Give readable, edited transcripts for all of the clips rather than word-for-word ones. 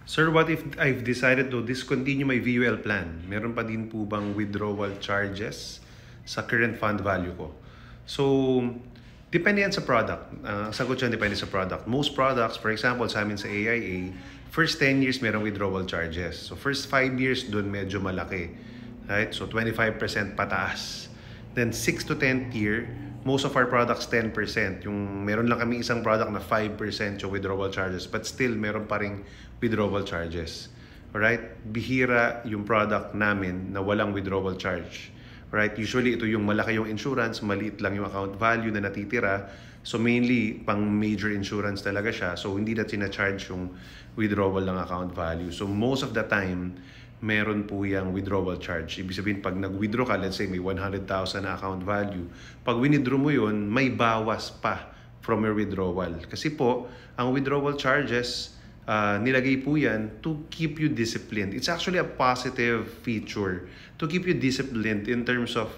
Sir, what if I've decided to discontinue my VUL plan? Meron pa din po bang withdrawal charges sa current fund value ko? So, depende yan sa product. Sagot yan, depende sa product. Most products, for example, sa amin sa AIA, first 10 years merong withdrawal charges. So, first 5 years dun medyo malaki. Right? So, 25% pataas. Then, 6 to 10th year, most of our products 10%. Yung meron lang kami isang product na 5% yung withdrawal charges, but still meron pa ring withdrawal charges. Alright? Bihira yung product namin na walang withdrawal charge. Right? Usually ito yung malaki yung insurance, maliit lang yung account value na natitira. So mainly pang major insurance talaga siya. So hindi na tina-charge yung withdrawal ng account value. So most of the time, meron po yung withdrawal charge. Ibig sabihin, pag nag-withdraw ka, let's say may 100,000 na account value, pag withdraw mo yun, may bawas pa from your withdrawal. Kasi po, ang withdrawal charges, nilagay po yan to keep you disciplined. It's actually a positive feature to keep you disciplined in terms of,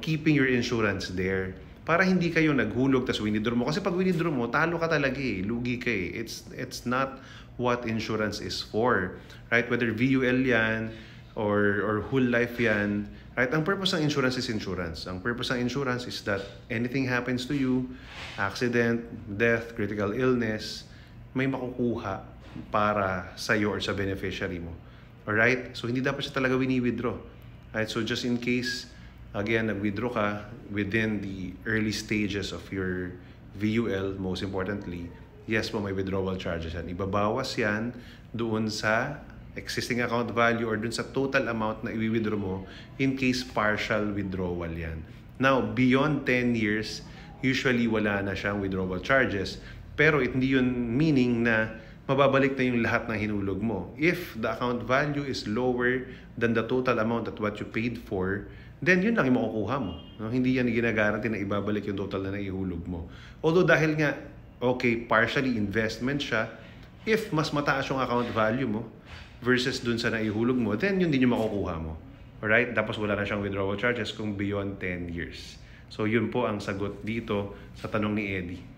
keeping your insurance there. Para hindi kayo naghulog tas withdraw mo. Kasi pag withdraw mo, talo ka talaga eh. Lugi ka eh. It's not what insurance is for. Right? Whether VUL yan or whole life yan. Right? Ang purpose ng insurance is insurance. Ang purpose ng insurance is that anything happens to you, accident, death, critical illness, may makukuha para sa iyo or sa beneficiary mo. Alright? So, hindi dapat siya talaga wini-withdraw. Right? So, just in case, again, nag-withdraw ka within the early stages of your VUL, most importantly, yes po, may withdrawal charges yan. Ibabawas yan doon sa existing account value or doon sa total amount na i-withdraw mo in case partial withdrawal yan. Now, beyond 10 years, usually wala na siyang withdrawal charges. Pero hindi yun meaning na mababalik na yung lahat ng hinulog mo. If the account value is lower than the total amount that what you paid for, then yun lang yung makukuha mo. No? Hindi yan ginagarantee na ibabalik yung total na naihulog mo. Although dahil nga, okay, partially investment siya, if mas mataas yung account value mo versus dun sa naihulog mo, then yun din yung makukuha mo. Alright? Tapos wala na siyang withdrawal charges kung beyond 10 years. So yun po ang sagot dito sa tanong ni Eddie.